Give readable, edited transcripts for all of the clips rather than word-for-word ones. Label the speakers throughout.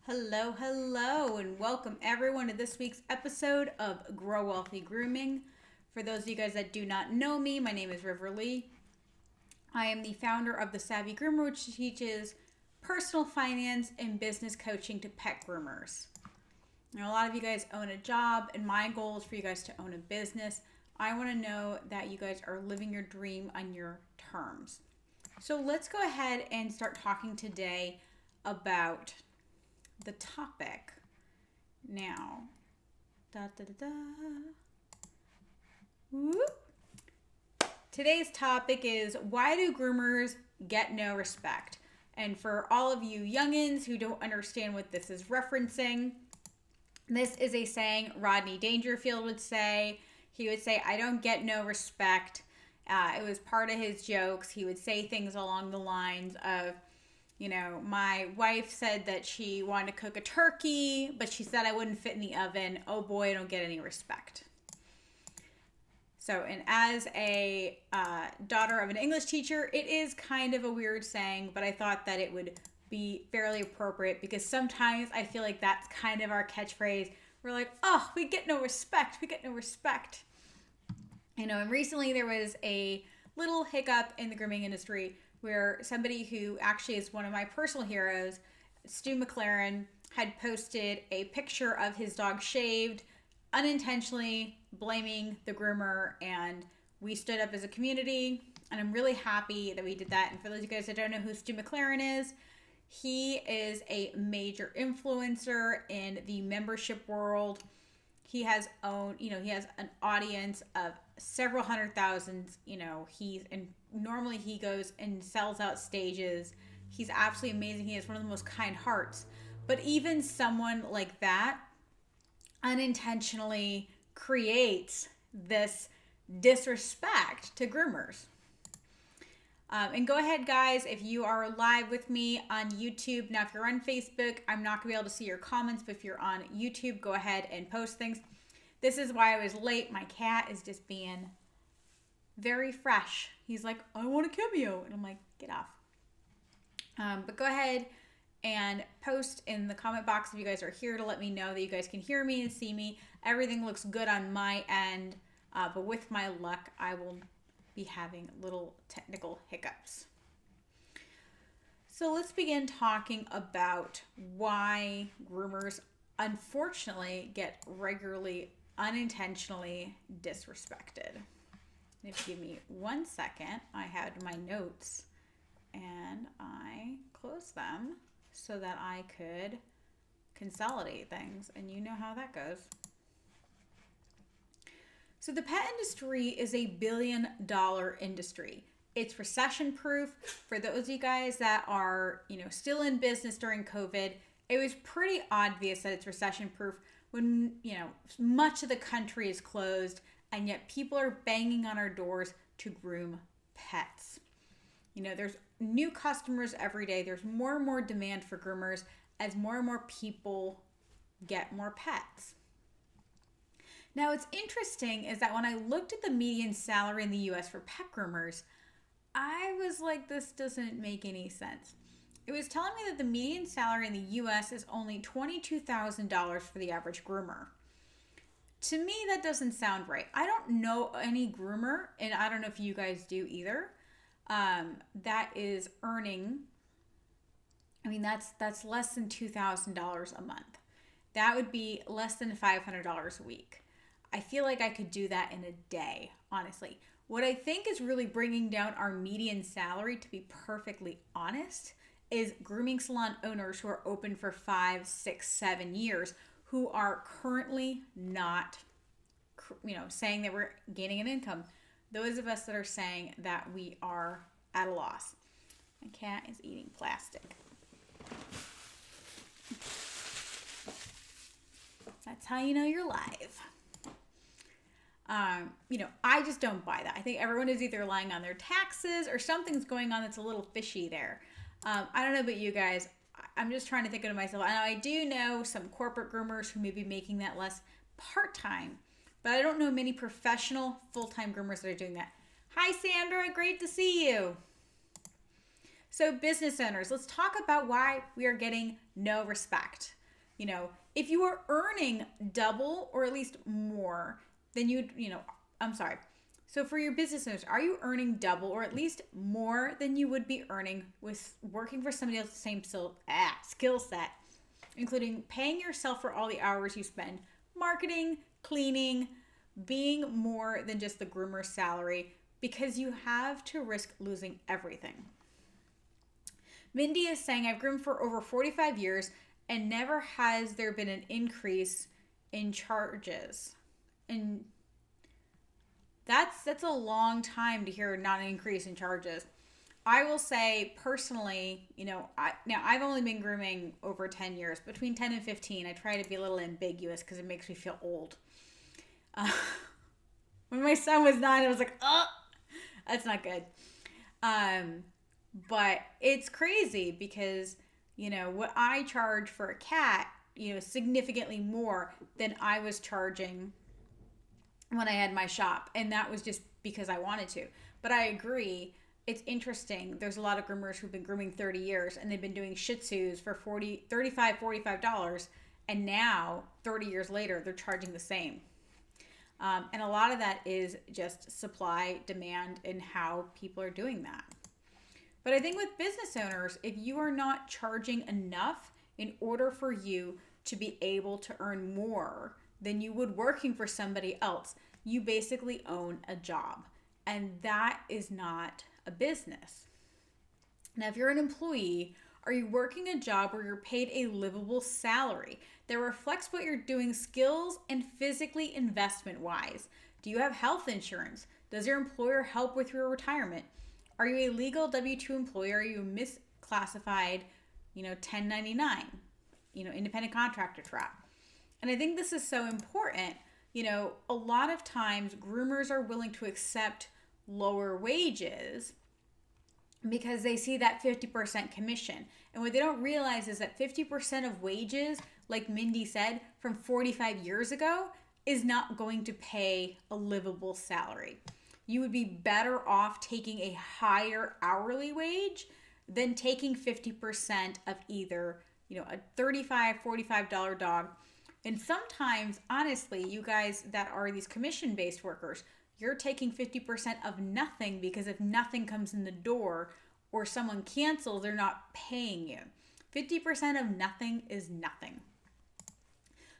Speaker 1: Hello, and welcome everyone to this week's episode of Grow Wealthy Grooming. For those of you guys that do not know me, my name is River Lee. I am the founder of the Savvy Groomer, which teaches personal finance and business coaching to pet groomers. Now, a lot of you guys own a job, and my goal is for you guys to own a business. I want to know that you guys are living your dream on your terms. So let's go ahead and start talking today about the topic. Now, Whoop. Today's topic is, why do groomers get no respect? And for all of you youngins who don't understand what this is referencing, this is a saying Rodney Dangerfield would say. He would say, I don't get no respect. It was part of his jokes. He would say things along the lines of, my wife said that she wanted to cook a turkey, but she said I wouldn't fit in the oven. Oh boy, I don't get any respect. So, and as a daughter of an English teacher, it is kind of a weird saying, but I thought that it would be fairly appropriate because sometimes I feel like that's kind of our catchphrase. We're like, oh, we get no respect. We get no respect. And recently there was a little hiccup in the grooming industry where somebody who actually is one of my personal heroes, Stu McLaren, had posted a picture of his dog shaved, unintentionally blaming the groomer, and we stood up as a community, and I'm really happy that we did that. And for those of you guys that don't know who Stu McLaren is, he is a major influencer in the membership world. He has he has an audience of several hundred thousands. Normally he goes and sells out stages. He's absolutely amazing. He has one of the most kind hearts. But even someone like that unintentionally creates this disrespect to groomers. And go ahead, guys, if you are live with me on YouTube. Now, if you're on Facebook, I'm not going to be able to see your comments, but if you're on YouTube, go ahead and post things. This is why I was late. My cat is just being very fresh. He's like, I want a cameo. And I'm like, get off. But go ahead and post in the comment box if you guys are here to let me know that you guys can hear me and see me. Everything looks good on my end. But with my luck, I will be having little technical hiccups. So let's begin talking about why groomers unfortunately get regularly, unintentionally disrespected. If you give me 1 second, I had my notes and I closed them so that I could consolidate things, and you know how that goes. So the pet industry is a billion-dollar industry. It's recession-proof. For those of you guys that are, still in business during COVID, it was pretty obvious that it's recession-proof when, much of the country is closed, and yet people are banging on our doors to groom pets. There's new customers every day. There's more and more demand for groomers as more and more people get more pets. Now, what's interesting is that when I looked at the median salary in the U.S. for pet groomers, I was like, this doesn't make any sense. It was telling me that the median salary in the U.S. is only $22,000 for the average groomer. To me, that doesn't sound right. I don't know any groomer, and I don't know if you guys do either, that is earning, that's less than $2,000 a month. That would be less than $500 a week. I feel like I could do that in a day, honestly. What I think is really bringing down our median salary, to be perfectly honest, is grooming salon owners who are open for 5, 6, 7 years who are currently not, saying that we're gaining an income. Those of us that are saying that we are at a loss. My cat is eating plastic. That's how you know you're live. I just don't buy that. I think everyone is either lying on their taxes or something's going on that's a little fishy there. I don't know about you guys. I'm just trying to think of myself. I do know some corporate groomers who may be making that less part-time, but I don't know many professional full-time groomers that are doing that. Hi, Sandra. Great to see you. So business owners, let's talk about why we are getting no respect. If you are earning double or at least more than So for your business owners, are you earning double or at least more than you would be earning with working for somebody else's same skill set, including paying yourself for all the hours you spend marketing, cleaning, being more than just the groomer's salary, because you have to risk losing everything. Mindy is saying, I've groomed for over 45 years and never has there been an increase in charges. And that's a long time to hear not an increase in charges. I will say personally, I've only been grooming over 10 years, between 10 and 15. I try to be a little ambiguous because it makes me feel old. When my son was 9, I was like, oh, that's not good. But it's crazy because, what I charge for a cat, significantly more than I was charging when I had my shop. And that was just because I wanted to. But I agree. It's interesting. There's a lot of groomers who've been grooming 30 years and they've been doing Shih Tzus for $45. And now 30 years later, they're charging the same. And a lot of that is just supply, demand, and how people are doing that. But I think with business owners, if you are not charging enough in order for you to be able to earn more than you would working for somebody else, you basically own a job. And that is not a business. Now, if you're an employee, are you working a job where you're paid a livable salary that reflects what you're doing skills and physically investment-wise? Do you have health insurance? Does your employer help with your retirement? Are you a legal W-2 employee? Are you misclassified, 1099, independent contractor trap? And I think this is so important. A lot of times groomers are willing to accept lower wages because they see that 50% commission. And what they don't realize is that 50% of wages, like Mindy said, from 45 years ago is not going to pay a livable salary. You would be better off taking a higher hourly wage than taking 50% of either, a $35, $45 dog. And sometimes, honestly, you guys that are these commission-based workers, you're taking 50% of nothing because if nothing comes in the door or someone cancels, they're not paying you. 50% of nothing is nothing.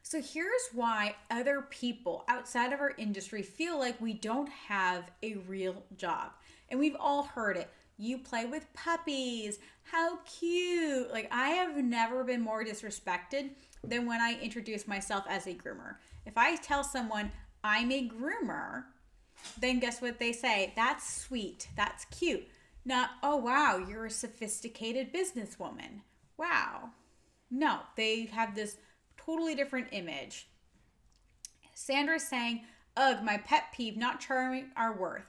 Speaker 1: So here's why other people outside of our industry feel like we don't have a real job. And we've all heard it. You play with puppies. How cute. Like, I have never been more disrespected than when I introduce myself as a groomer. If I tell someone I'm a groomer, then guess what they say? That's sweet. That's cute. Not, oh, wow, you're a sophisticated businesswoman. Wow. No, they have this totally different image. Sandra's saying, ugh, my pet peeve, not charming our worth.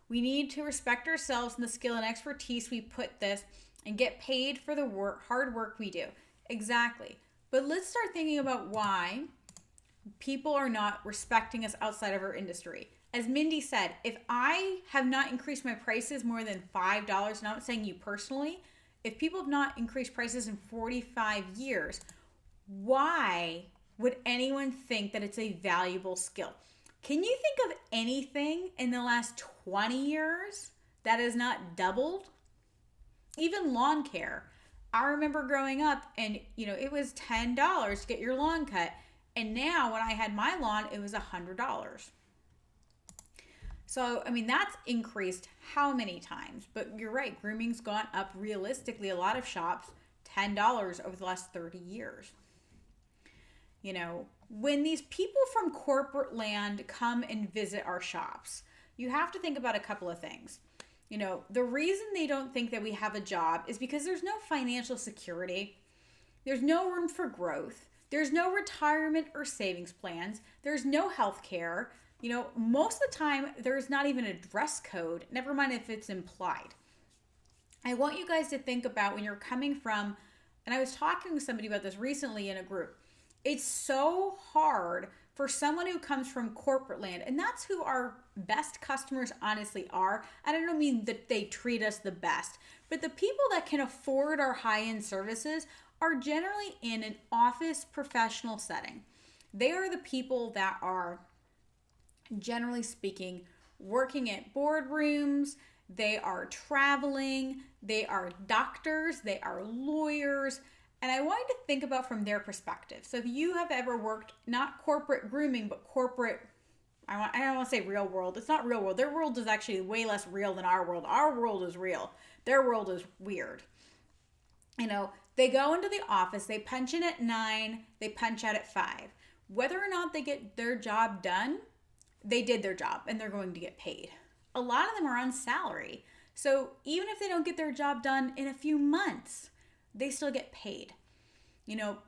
Speaker 1: We need to respect ourselves and the skill and expertise we put this and get paid for the hard work we do. Exactly. But let's start thinking about why people are not respecting us outside of our industry. As Mindy said, if I have not increased my prices more than $5, and I'm not saying you personally, if people have not increased prices in 45 years, why would anyone think that it's a valuable skill? Can you think of anything in the last 20 years that has not doubled? Even lawn care. I remember growing up and, it was $10 to get your lawn cut. And now when I had my lawn, it was $100. So, that's increased how many times? But you're right, grooming's gone up realistically, a lot of shops, $10 over the last 30 years. When these people from corporate land come and visit our shops, you have to think about a couple of things. The reason they don't think that we have a job is because there's no financial security. There's no room for growth. There's no retirement or savings plans. There's no health care. Most of the time, there's not even a dress code, never mind if it's implied. I want you guys to think about when you're coming from, and I was talking with somebody about this recently in a group. It's so hard for someone who comes from corporate land, and that's who our best customers honestly are. I don't mean that they treat us the best, but the people that can afford our high-end services are generally in an office professional setting. They are the people that are, generally speaking, working at boardrooms, they are traveling, they are doctors, they are lawyers. And I want you to think about from their perspective. So if you have ever worked, not corporate grooming, but corporate, I don't want to say real world. It's not real world. Their world is actually way less real than our world. Our world is real. Their world is weird. They go into the office, they punch in at 9, they punch out at 5. Whether or not they get their job done, they did their job and they're going to get paid. A lot of them are on salary. So even if they don't get their job done in a few months, they still get paid.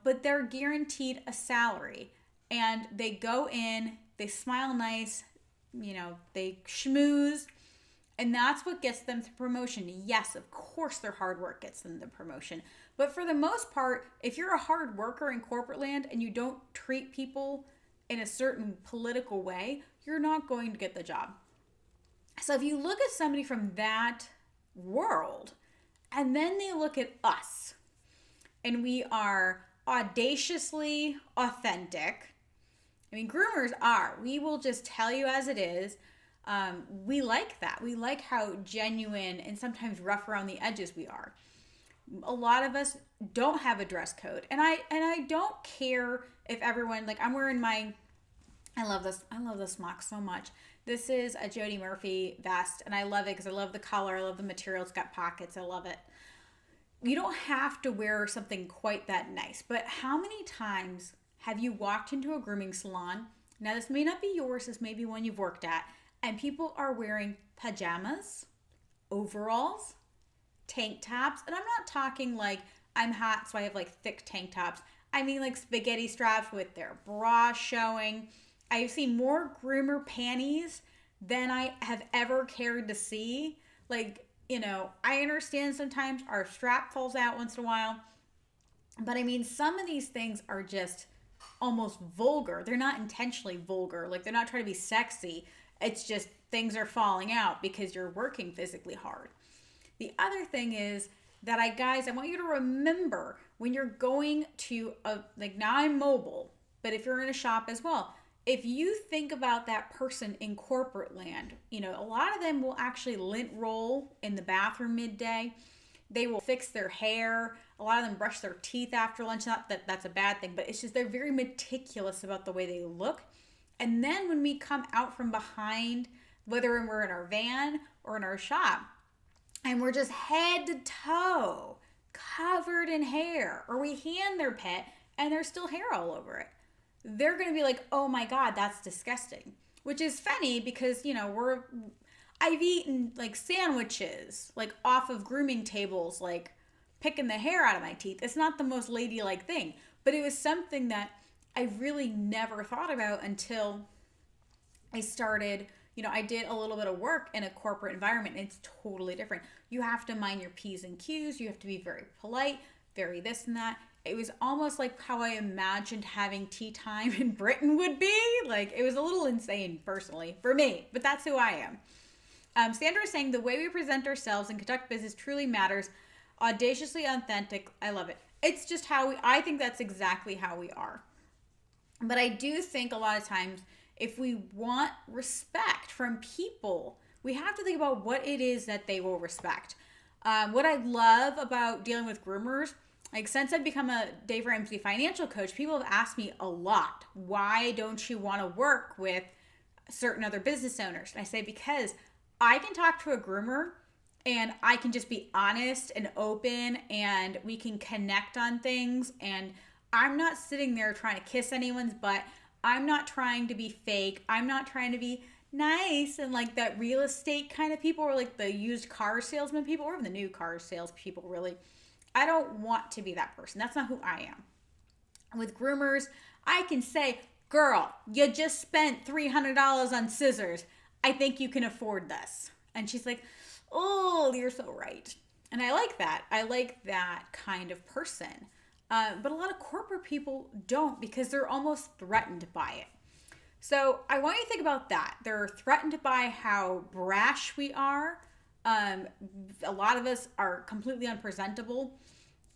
Speaker 1: But they're guaranteed a salary, and they go in, they smile nice, they schmooze, and that's what gets them the promotion. Yes, of course their hard work gets them the promotion. But for the most part, if you're a hard worker in corporate land and you don't treat people in a certain political way, you're not going to get the job. So if you look at somebody from that world, and then they look at us, and we are audaciously authentic. Groomers are. We will just tell you as it is. We like that. We like how genuine and sometimes rough around the edges we are. A lot of us don't have a dress code. And I don't care if everyone, I'm wearing I love this smock so much. This is a Jody Murphy vest, and I love it because I love the color. I love the material. It's got pockets. I love it. You don't have to wear something quite that nice, but how many times have you walked into a grooming salon? Now, this may not be yours. This may be one you've worked at, and people are wearing pajamas, overalls, tank tops, and I'm not talking like I'm hot, so I have thick tank tops. I mean spaghetti straps with their bra showing. I've seen more groomer panties than I have ever cared to see. I understand sometimes our strap falls out once in a while, but some of these things are just almost vulgar. They're not intentionally vulgar. They're not trying to be sexy. It's just things are falling out because you're working physically hard. The other thing is that I want you to remember when you're going to now I'm mobile, but if you're in a shop as well, if you think about that person in corporate land, a lot of them will actually lint roll in the bathroom midday. They will fix their hair. A lot of them brush their teeth after lunch. Not that that's a bad thing, but it's just they're very meticulous about the way they look. And then when we come out from behind, whether we're in our van or in our shop, and we're just head to toe covered in hair, or we hand their pet and there's still hair all over it, they're going to be like, oh my God, that's disgusting. Which is funny because, I've eaten sandwiches, off of grooming tables, picking the hair out of my teeth. It's not the most ladylike thing, but it was something that I really never thought about until I started, I did a little bit of work in a corporate environment, and it's totally different. You have to mind your P's and Q's. You have to be very polite, very this and that. It was almost like how I imagined having tea time in Britain would be. It was a little insane personally for me, but that's who I am. Sandra is saying the way we present ourselves and conduct business truly matters. Audaciously authentic. I love it. It's just I think that's exactly how we are. But I do think a lot of times if we want respect from people, we have to think about what it is that they will respect. What I love about dealing with groomers, since I've become a Dave Ramsey financial coach, people have asked me a lot, why don't you want to work with certain other business owners? And I say, because I can talk to a groomer and I can just be honest and open, and we can connect on things, and I'm not sitting there trying to kiss anyone's butt. I'm not trying to be fake. I'm not trying to be nice and that real estate kind of people, or the used car salesman people, or even the new car sales people, really. I don't want to be that person. That's not who I am. With groomers, I can say, girl, you just spent $300 on scissors. I think you can afford this. And she's like, oh, you're so right. And I like that. I like that kind of person. But a lot of corporate people don't, because they're almost threatened by it. So I want you to think about that. They're threatened by how brash we are. A lot of us are completely unpresentable.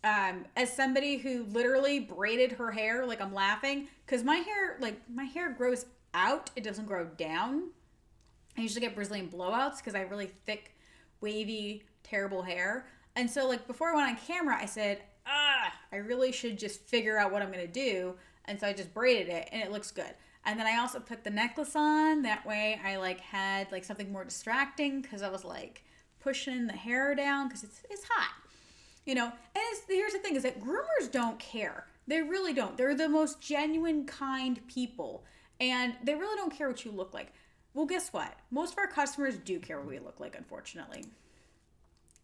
Speaker 1: As somebody who literally braided her hair, like I'm laughing because my hair grows out, it doesn't grow down. I usually get Brazilian blowouts because I have really thick, wavy, terrible hair. And so like before I went on camera, I said, I really should just figure out what I'm gonna do. And so I just braided it and it looks good. And then I also put the necklace on. That way I like had like something more distracting because I was like pushing the hair down because it's hot. And here's the thing is that groomers don't care. They really don't. They're the most genuine, kind people. And they really don't care what you look like. Well, guess what? Most of our customers do care what we look like, unfortunately.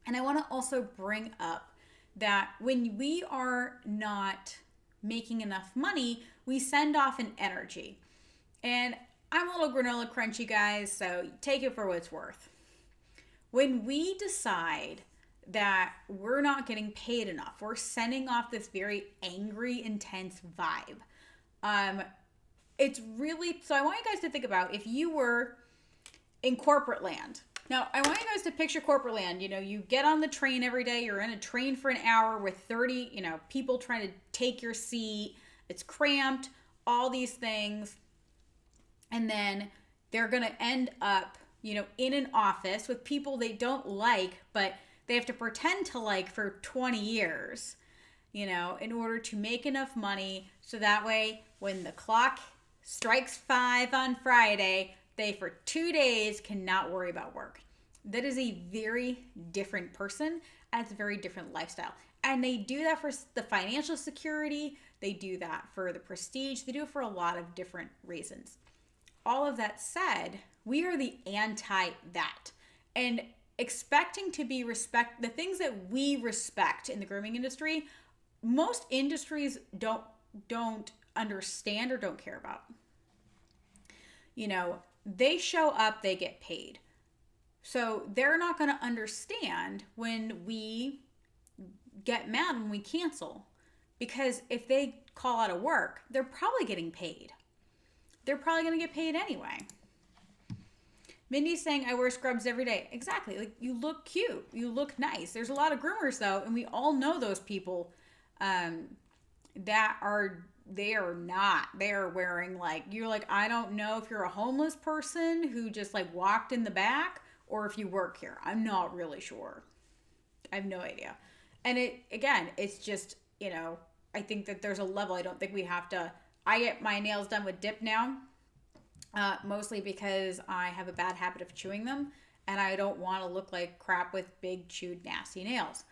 Speaker 1: And I want to also bring up that when we are not making enough money, we send off an energy. And I'm a little granola crunchy, guys, so take it for what it's worth. When we decide that we're not getting paid enough, we're sending off this very angry, intense vibe. It's really, so I want you guys to think about if you were in corporate land. Now, I want you guys to picture corporate land. You get on the train every day. You're in a train for an hour with 30, people trying to take your seat. It's cramped, all these things. And then they're going to end up, in an office with people they don't like, but they have to pretend to like for 20 years, in order to make enough money. So that way, when the clock strikes 5 on Friday, they for 2 days cannot worry about work. That is a very different person, and it's a very different lifestyle. And they do that for the financial security. They do that for the prestige. They do it for a lot of different reasons. All of that said, we are the anti that. And expecting to be the things that we respect in the grooming industry, most industries don't understand or don't care about. They show up, they get paid. So they're not going to understand when we get mad when we cancel. Because if they call out of work, they're probably getting paid. They're probably going to get paid anyway. Mindy's saying, I wear scrubs every day. Exactly. Like, you look cute. You look nice. There's a lot of groomers, though, and we all know those people that are... They are not. They are wearing you're like, I don't know if you're a homeless person who just walked in the back or if you work here. I'm not really sure. I have no idea. And it's just, I think that there's a level. I don't think we have to, I get my nails done with dip now, mostly because I have a bad habit of chewing them and I don't want to look like crap with big chewed nasty nails.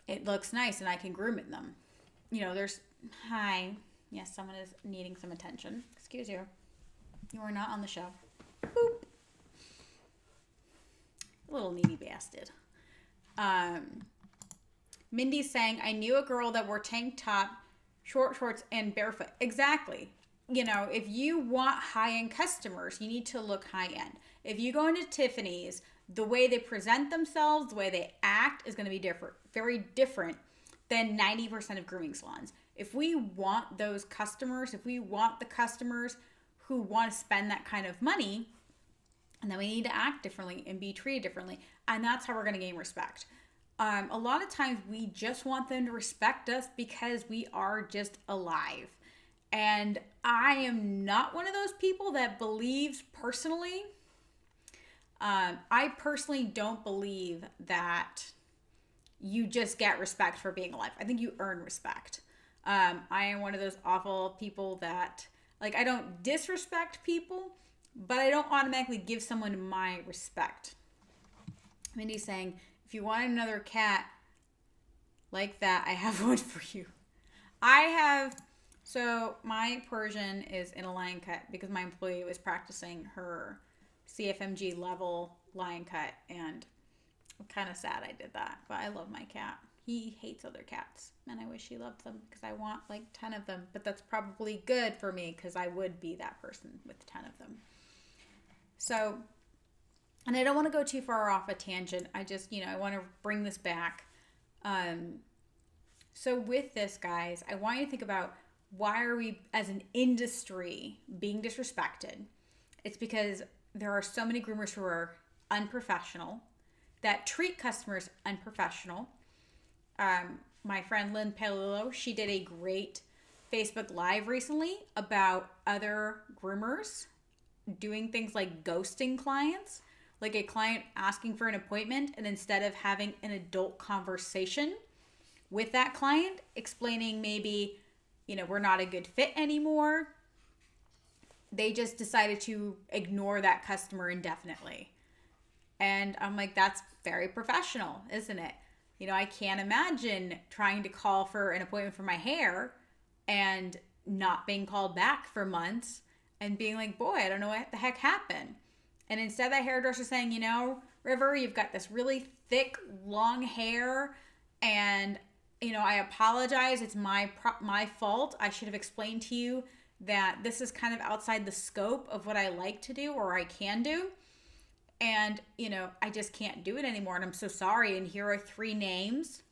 Speaker 1: It looks nice and I can groom in them. Hi. Yes, someone is needing some attention. Excuse you. You are not on the show. Boop. Little needy bastard. Mindy's saying, I knew a girl that wore tank top, short shorts, and barefoot. Exactly. If you want high-end customers, you need to look high-end. If you go into Tiffany's, the way they present themselves, the way they act is going to be different, very different than 90% of grooming salons. If we want those customers, if we want the customers who want to spend that kind of money, then we need to act differently and be treated differently. And that's how we're going to gain respect. A lot of times we just want them to respect us because we are just alive. And I am not one of those people that believes personally. I personally don't believe that you just get respect for being alive. I think you earn respect. I am one of those awful people that, I don't disrespect people, but I don't automatically give someone my respect. Mindy's saying, if you want another cat like that, I have one for you. So my Persian is in a lion cut because my employee was practicing her CFMG level lion cut, and I'm kind of sad I did that, but I love my cat. He hates other cats, and I wish he loved them because I want 10 of them, but that's probably good for me because I would be that person with 10 of them. So, and I don't want to go too far off a tangent. I just, I want to bring this back. So with this, guys, I want you to think about, why are we as an industry being disrespected? It's because there are so many groomers who are unprofessional, that treat customers unprofessional. my friend Lynn Palillo, she did a great Facebook Live recently about other groomers doing things like ghosting clients, like a client asking for an appointment, and instead of having an adult conversation with that client, explaining maybe, we're not a good fit anymore, they just decided to ignore that customer indefinitely. And I'm like, that's very professional, isn't it? I can't imagine trying to call for an appointment for my hair and not being called back for months and being like, boy, I don't know what the heck happened. And instead that hairdresser saying, River, you've got this really thick, long hair, and, I apologize. It's my fault. I should have explained to you that this is kind of outside the scope of what I like to do or I can do. And, I just can't do it anymore. And I'm so sorry. And here are 3 names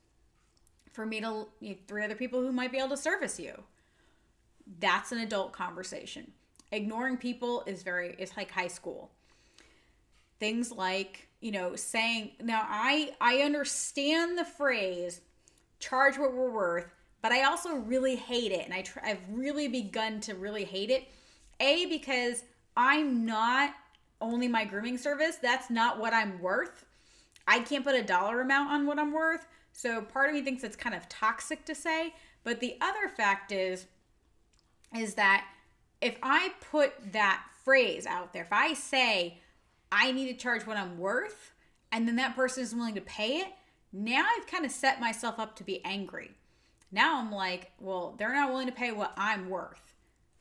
Speaker 1: for me to, 3 other people who might be able to service you. That's an adult conversation. Ignoring people is like high school. Things like, saying, now I understand the phrase, charge what we're worth, but I also really hate it. And I've really begun to really hate it. Because I'm not only my grooming service. That's not what I'm worth. I can't put a dollar amount on what I'm worth. So part of me thinks it's kind of toxic to say. But the other fact is that if I put that phrase out there, if I say I need to charge what I'm worth, and then that person isn't willing to pay it, now I've kind of set myself up to be angry. Now I'm like, well, they're not willing to pay what I'm worth.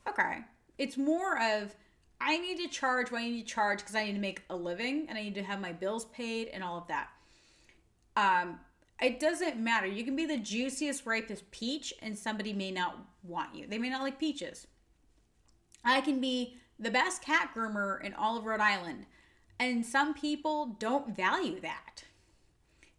Speaker 1: Okay. It's more of, I need to charge what I need to charge because I need to make a living and I need to have my bills paid and all of that. It doesn't matter. You can be the juiciest, ripest peach and somebody may not want you. They may not like peaches. I can be the best cat groomer in all of Rhode Island, and some people don't value that.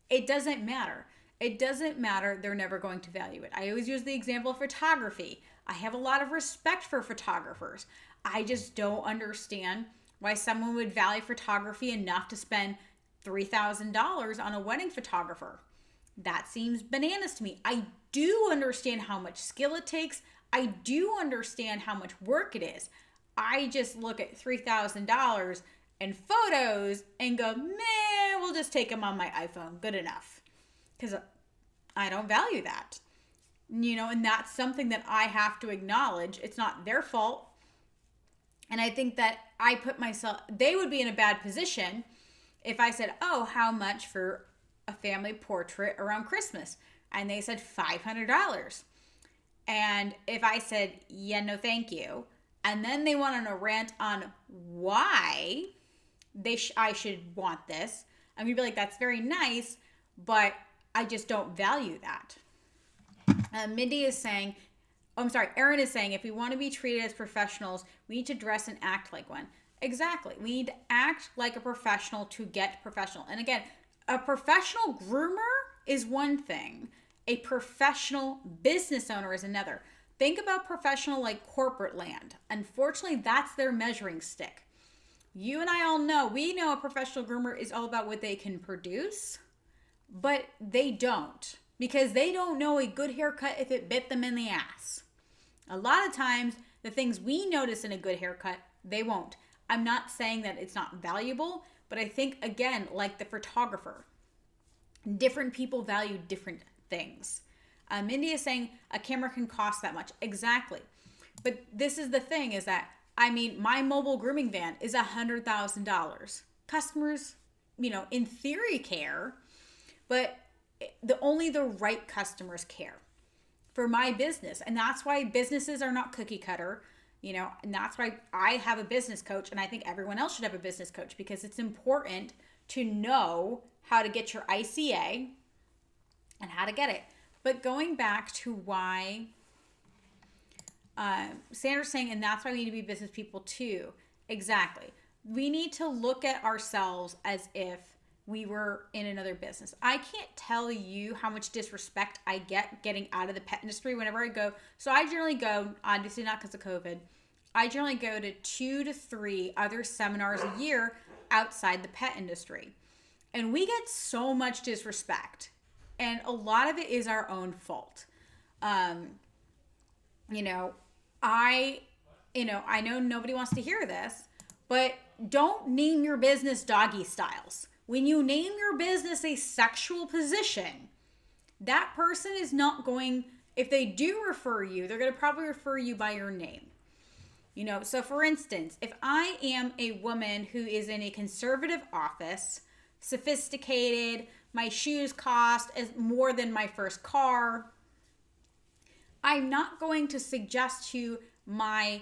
Speaker 1: It doesn't matter. It doesn't matter. They're never going to value it. I always use the example of photography. I have a lot of respect for photographers. I just don't understand why someone would value photography enough to spend $3,000 on a wedding photographer. That seems bananas to me. I do understand how much skill it takes. I do understand how much work it is. I just look at $3,000 and photos and go, meh, we'll just take them on my iPhone. Good enough. Because I don't value that. And that's something that I have to acknowledge. It's not their fault. And I think that they would be in a bad position if I said, oh, how much for a family portrait around Christmas? And they said $500. And if I said, yeah, no, thank you. And then they went on a rant on why I should want this. I'm going to be like, that's very nice, but I just don't value that. Mindy is saying, Erin is saying, if we want to be treated as professionals, we need to dress and act like one. Exactly. We need to act like a professional to get professional. And again, a professional groomer is one thing. A professional business owner is another. Think about professional like corporate land. Unfortunately, that's their measuring stick. You and I all know, we know a professional groomer is all about what they can produce, but they don't, because they don't know a good haircut if it bit them in the ass. A lot of times, the things we notice in a good haircut, they won't. I'm not saying that it's not valuable, but I think, again, like the photographer, different people value different things. Mindy is saying a camera can cost that much. Exactly. But this is the thing is that, my mobile grooming van is $100,000. Customers, in theory care, but only the right customers care for my business. And that's why businesses are not cookie cutter, and that's why I have a business coach, and I think everyone else should have a business coach, because it's important to know how to get your ICA and how to get it. But going back to why Sandra's saying, and that's why we need to be business people too. Exactly. We need to look at ourselves as if we were in another business. I can't tell you how much disrespect I get getting out of the pet industry whenever I go. So I generally go, obviously not because of COVID, I generally go to 2 to 3 other seminars a year outside the pet industry. And we get so much disrespect. And a lot of it is our own fault. You know, I, I know nobody wants to hear this, but don't name your business doggy styles. When you name your business a sexual position, that person is not going, if they do refer you, they're going to probably refer you by your name. So for instance, if I am a woman who is in a conservative office, sophisticated, my shoes cost as more than my first car, I'm not going to suggest to my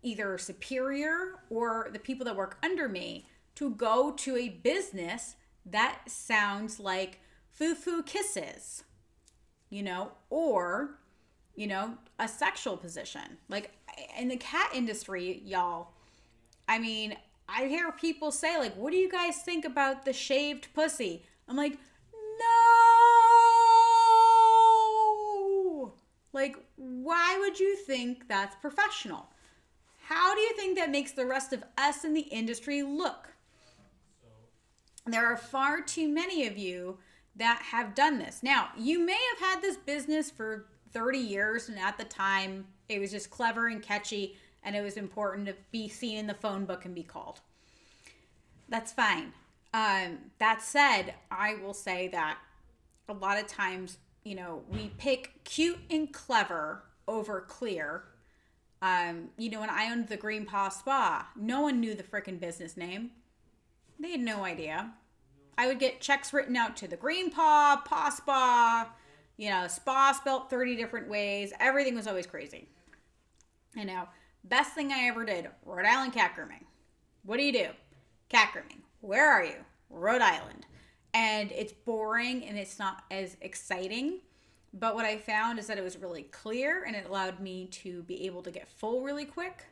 Speaker 1: either superior or the people that work under me to go to a business that sounds like foo-foo kisses, or, a sexual position. Like in the cat industry, y'all, I mean, I hear people say, like, what do you guys think about the shaved pussy? I'm like, no! Like, why would you think that's professional? How do you think that makes the rest of us in the industry look? There are far too many of you that have done this. Now, you may have had this business for 30 years, and at the time, it was just clever and catchy, and it was important to be seen in the phone book and be called. That's fine. That said, I will say that a lot of times, we pick cute and clever over clear. When I owned the Green Paw Spa, no one knew the frickin' business name. They had no idea. I would get checks written out to the Green Paw, Paw Spa, spa spelt 30 different ways. Everything was always crazy. Best thing I ever did, Rhode Island cat grooming. What do you do? Cat grooming. Where are you? Rhode Island. And it's boring and it's not as exciting. But what I found is that it was really clear and it allowed me to be able to get full really quick.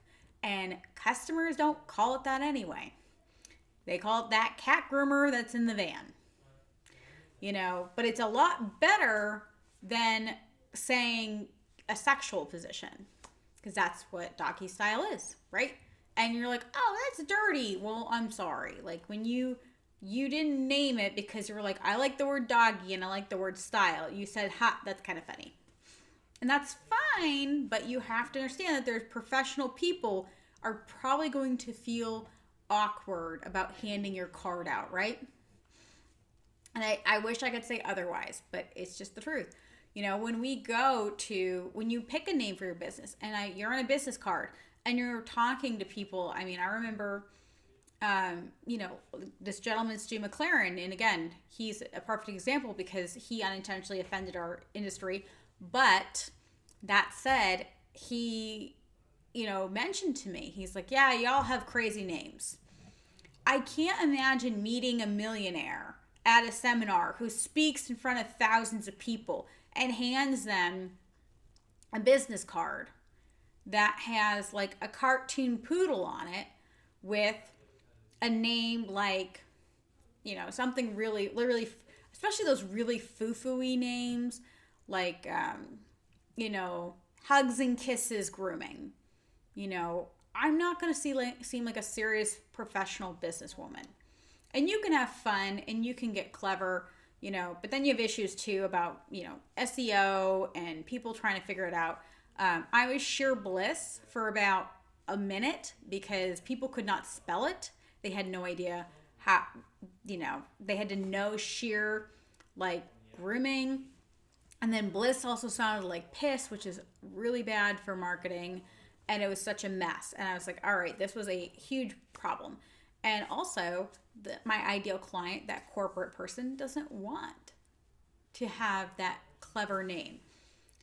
Speaker 1: And customers don't call it that anyway. They call it that cat groomer that's in the van. But it's a lot better than saying a sexual position. Because that's what doggy style is, right? And you're like, oh, that's dirty. Well, I'm sorry. Like when you didn't name it because you were like, I like the word doggy and I like the word style. You said, that's kind of funny. And that's fine, but you have to understand that there's professional people are probably going to feel awkward about handing your card out, right? And I wish I could say otherwise, but it's just the truth. When you pick a name for your business and you're on a business card and you're talking to people, I remember, this gentleman, Stu McLaren, and again, he's a perfect example because he unintentionally offended our industry. But that said, he, mentioned to me, he's like, yeah, y'all have crazy names. I can't imagine meeting a millionaire at a seminar who speaks in front of thousands of people and hands them a business card that has like a cartoon poodle on it with a name like, something really, literally, especially those really foo-foo-y names like, Hugs and Kisses Grooming. I'm not going to seem like a serious professional businesswoman. And you can have fun and you can get clever, but then you have issues too about, SEO and people trying to figure it out. I was sheer bliss for about a minute because people could not spell it. They had no idea how, they had to know sheer like grooming. And then bliss also sounded like piss, which is really bad for marketing. And it was such a mess. And I was like, all right, this was a huge problem. And also, my ideal client, that corporate person, doesn't want to have that clever name.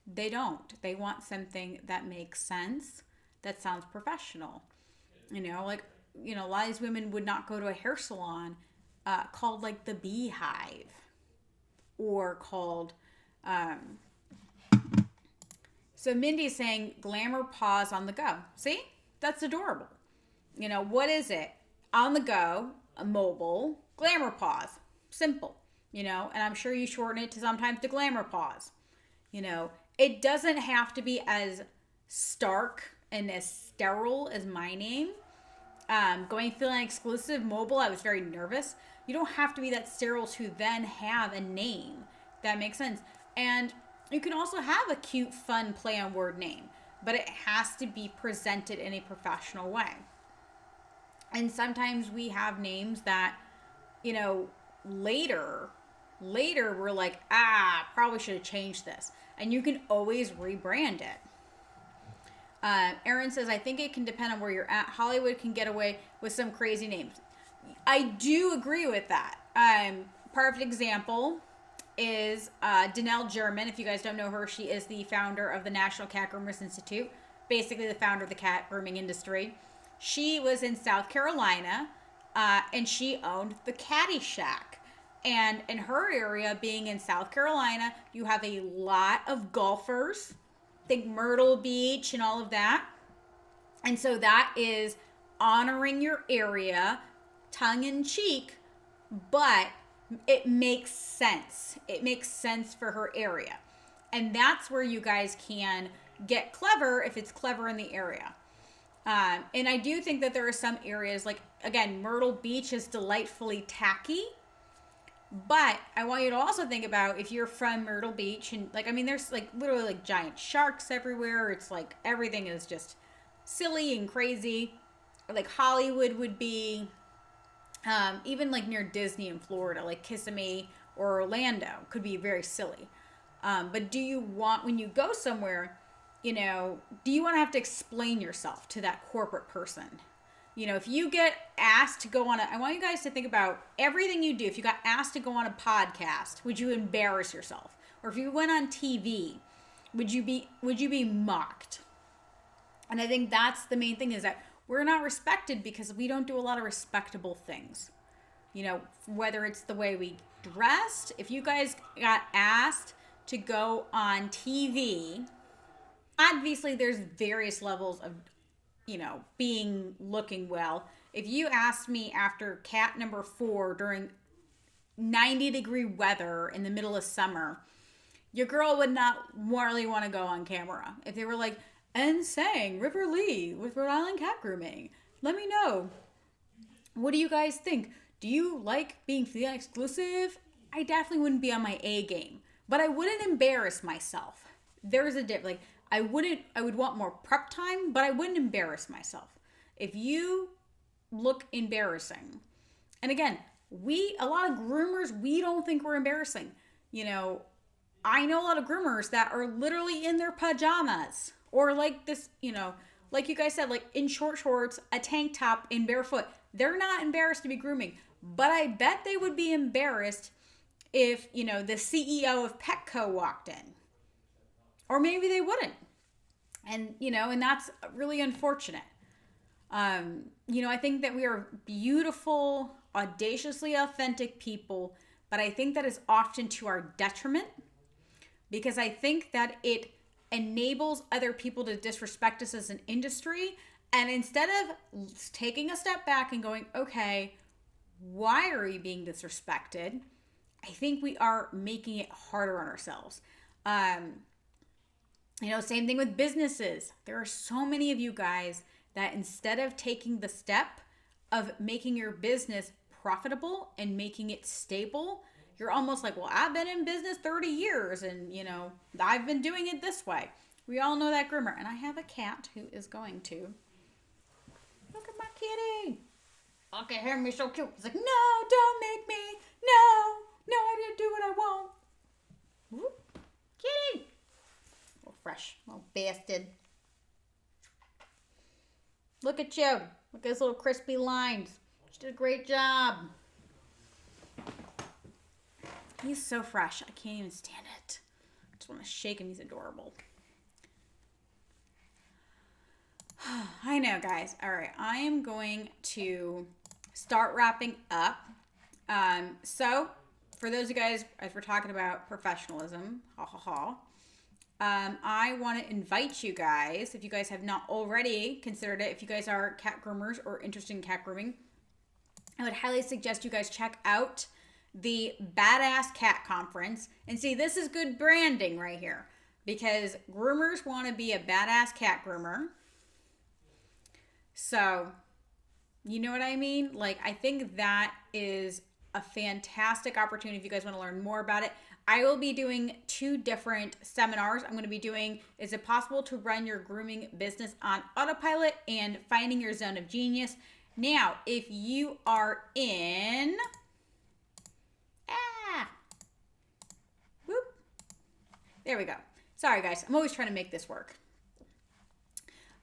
Speaker 1: They don't. They want something that makes sense, that sounds professional. A lot of these women would not go to a hair salon called like the Beehive or called... So Mindy's saying glamour paws on the go. See? That's adorable. What is it? On the go, a mobile, glamour paws. Simple. And I'm sure you shorten it to sometimes to glamour paws. It doesn't have to be as stark and as sterile as my name. Feeling exclusive, mobile, I was very nervous. You don't have to be that sterile to then have a name That makes sense. And you can also have a cute, fun play on word name, but it has to be presented in a professional way. And sometimes we have names that, you know, later, we're like, probably should have changed this. And you can always rebrand it. Erin says, I think it can depend on where you're at. Hollywood can get away with some crazy names. I do agree with that. Perfect example is Danelle German. If you guys don't know her, she is the founder of the National Cat Groomers Institute, basically the founder of the cat grooming industry. She was in South Carolina, and she owned the Caddy Shack. And in her area, being in South Carolina, you have a lot of golfers. Think Myrtle Beach and all of that. And so that is honoring your area, tongue in cheek, but it makes sense. It makes sense for her area. And that's where you guys can get clever if it's clever in the area. And I do think that there are some areas, like, again, Myrtle Beach is delightfully tacky. But I want you to also think about if you're from Myrtle Beach and, like, I mean, there's, like, literally, like, giant sharks everywhere. It's, like, everything is just silly and crazy. Like, Hollywood would be, even, like, near Disney in Florida, like Kissimmee or Orlando could be very silly. But do you want, when you go somewhere, you know, do you want to have to explain yourself to that corporate person? You know, if you get asked to go on I want you guys to think about everything you do. If you got asked to go on a podcast, would you embarrass yourself? Or if you went on TV, would you be mocked? And I think that's the main thing, is that we're not respected because we don't do a lot of respectable things. You know, whether it's the way we dressed, if you guys got asked to go on TV, obviously there's various levels of, you know, looking well. If you asked me after cat number 4 during 90-degree weather in the middle of summer, your girl would not really want to go on camera. If they were like, and sang River Lee with Rhode Island Cat Grooming, let me know. What do you guys think? Do you like being female exclusive? I definitely wouldn't be on my A game, but I wouldn't embarrass myself. There's a dip. Like, I would want more prep time, but I wouldn't embarrass myself. If you look embarrassing, and again, a lot of groomers, we don't think we're embarrassing. You know, I know a lot of groomers that are literally in their pajamas, or like this, you know, like you guys said, like in short shorts, a tank top, and barefoot. They're not embarrassed to be grooming, but I bet they would be embarrassed if, you know, the CEO of Petco walked in. Or maybe they wouldn't. And, you know, and that's really unfortunate. You know, I think that we are beautiful, audaciously authentic people, but I think that is often to our detriment, because I think that it enables other people to disrespect us as an industry. And instead of taking a step back and going, okay, why are we being disrespected? I think we are making it harder on ourselves. You know, same thing with businesses. There are so many of you guys that instead of taking the step of making your business profitable and making it stable, you're almost like, well, I've been in business 30 years and, you know, I've been doing it this way. We all know that groomer. And I have a cat who is going to. Look at my kitty. Look at him, he's so cute. He's like, no, don't make me. No, I didn't do what I want. Whoop. Kitty. Fresh, little bastard. Look at you. Look at his little crispy lines. She did a great job. He's so fresh. I can't even stand it. I just want to shake him. He's adorable. I know, guys. All right. I am going to start wrapping up. So, for those of you guys, as we're talking about professionalism, I want to invite you guys, if you guys have not already considered it, if you guys are cat groomers or interested in cat grooming, I would highly suggest you guys check out the Badass Cat Conference. And see, this is good branding right here, because groomers want to be a badass cat groomer. So, you know what I mean? Like, I think that is a fantastic opportunity if you guys want to learn more about it. I will be doing 2 different seminars. I'm going to be doing, is it possible to run your grooming business on autopilot, and finding your zone of genius. Now, if you are in, whoop, there we go. Sorry guys, I'm always trying to make this work.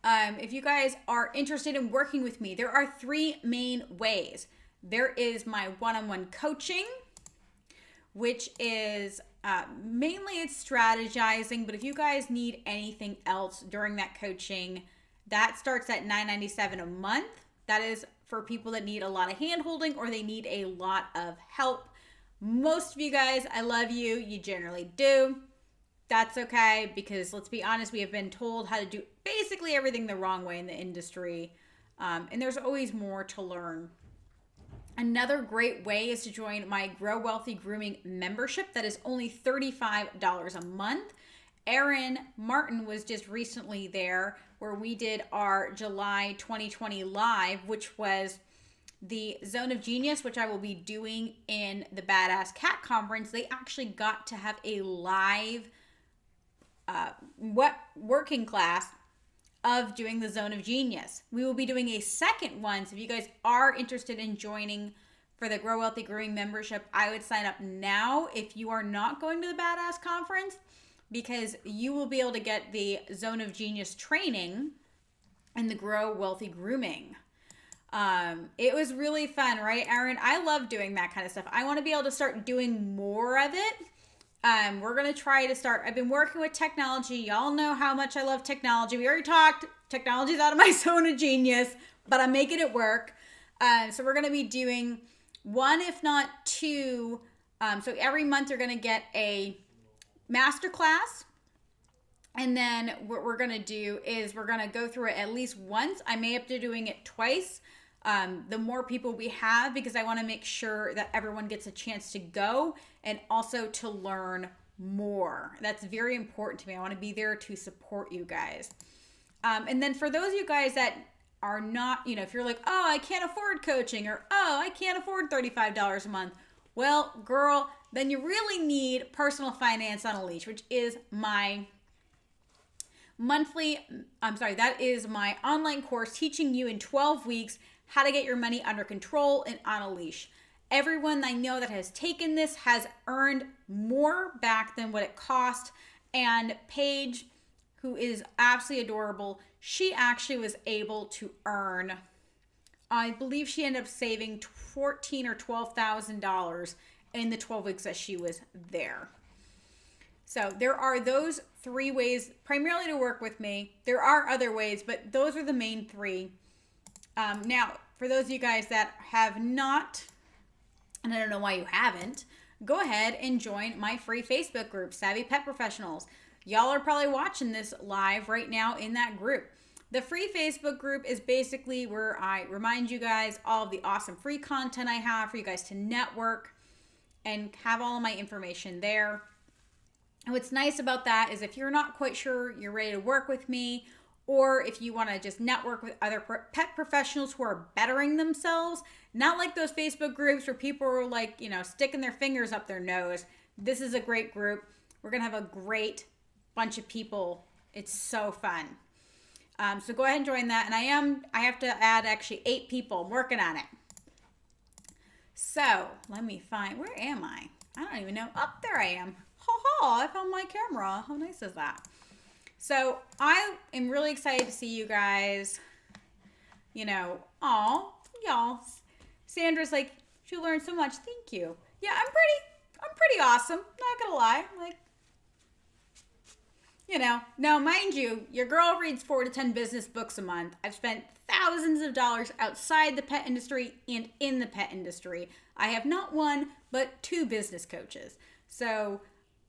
Speaker 1: If you guys are interested in working with me, there are 3 main ways. There is my one-on-one coaching, which is mainly it's strategizing, but if you guys need anything else during that coaching, that starts at $9.97 a month. That is for people that need a lot of hand-holding or they need a lot of help. Most of you guys, I love you. You generally do. That's okay, because let's be honest, we have been told how to do basically everything the wrong way in the industry, and there's always more to learn. Another great way is to join my Grow Wealthy Grooming membership. That is only $35 a month. Erin Martin was just recently there, where we did our July 2020 live, which was the Zone of Genius, which I will be doing in the Badass Cat Conference. They actually got to have a live working class of doing the Zone of Genius. We will be doing a second one. So if you guys are interested in joining for the Grow Wealthy Grooming membership, I would sign up now if you are not going to the Badass Conference, because you will be able to get the Zone of Genius training and the Grow Wealthy Grooming. It was really fun, right, Erin? I love doing that kind of stuff. I want to be able to start doing more of it. We're going to try to start. I've been working with technology. Y'all know how much I love technology. We already talked. Technology's out of my zone of genius, but I'm making it work. So we're going to be doing 1, if not 2. So every month you're going to get a master class. And then what we're going to do is we're going to go through it at least once. I may have to doing it twice. The more people we have, because I want to make sure that everyone gets a chance to go and also to learn more. That's very important to me. I want to be there to support you guys. And then for those of you guys that are not, if you're like, oh, I can't afford coaching, or, oh, I can't afford $35 a month. Well, girl, then you really need Personal Finance on a Leash, which is my that is my online course teaching you in 12 weeks how to get your money under control and on a leash. Everyone I know that has taken this has earned more back than what it cost. And Paige, who is absolutely adorable, she actually was able to earn, I believe she ended up saving $14,000 or $12,000 in the 12 weeks that she was there. So there are those 3 ways primarily to work with me. There are other ways, but those are the main 3. Now, for those of you guys that have not, and I don't know why you haven't, go ahead and join my free Facebook group, Savvy Pet Professionals. Y'all are probably watching this live right now in that group. The free Facebook group is basically where I remind you guys all of the awesome free content I have for you guys to network and have all of my information there. And what's nice about that is if you're not quite sure you're ready to work with me, or if you want to just network with other pet professionals who are bettering themselves, not like those Facebook groups where people are like, sticking their fingers up their nose. This is a great group. We're going to have a great bunch of people. It's so fun. So go ahead and join that. And I have to add actually 8 people. I'm working on it. So let me find, where am I? I don't even know. Up there I am. I found my camera. How nice is that? So I am really excited to see you guys. Y'all. Sandra's like, she learned so much. Thank you. Yeah, I'm pretty awesome. Not gonna lie. Now mind you, your girl reads 4 to 10 business books a month. I've spent thousands of dollars outside the pet industry and in the pet industry. I have not 1, but 2 business coaches. So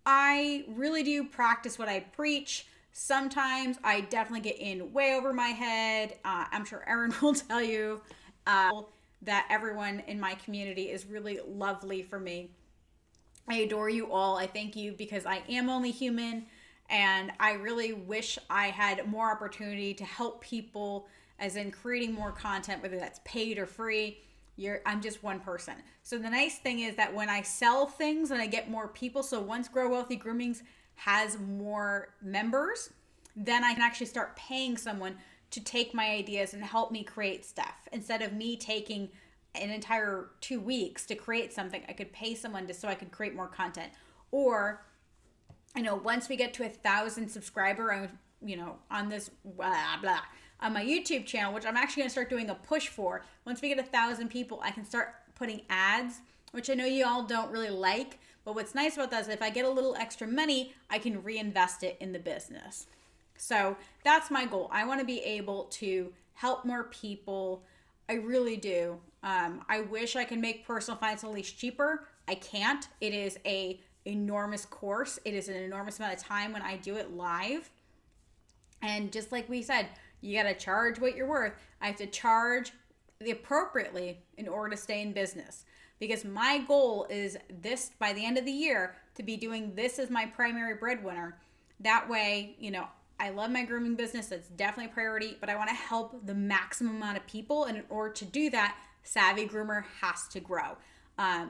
Speaker 1: I really do practice what I preach. Sometimes I definitely get in way over my head. I'm sure Erin will tell you that everyone in my community is really lovely for me. I adore you all. I thank you because I am only human, and I really wish I had more opportunity to help people, as in creating more content, whether that's paid or free. I'm just one person. So the nice thing is that when I sell things and I get more people, so once Grow Wealthy Groomings has more members, then I can actually start paying someone to take my ideas and help me create stuff. Instead of me taking an entire 2 weeks to create something, I could pay someone so I could create more content. Or, once we get to 1,000 subscriber, on this blah blah on my YouTube channel, which I'm actually gonna start doing a push for. Once we get 1,000 people, I can start putting ads, which I know you all don't really like. But what's nice about that is if I get a little extra money, I can reinvest it in the business. So that's my goal. I want to be able to help more people. I really do. I wish I could make personal finance at least cheaper. I can't. It is a enormous course. It is an enormous amount of time when I do it live. And just like we said, you got to charge what you're worth. I have to charge appropriately in order to stay in business. Because my goal is this, by the end of the year, to be doing this as my primary breadwinner. That way, I love my grooming business. That's definitely a priority, but I want to help the maximum amount of people. And in order to do that, Savvy Groomer has to grow.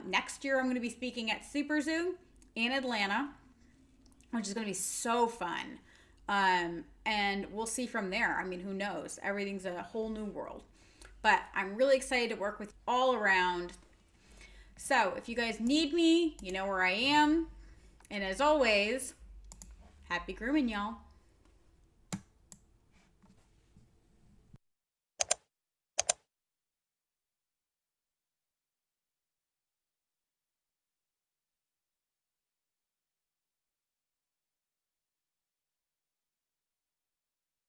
Speaker 1: Next year, I'm going to be speaking at Super Zoo in Atlanta, which is going to be so fun. And we'll see from there. I mean, who knows? Everything's a whole new world. But I'm really excited to work with you all around. So if you guys need me, you know where I am. And as always, happy grooming, y'all.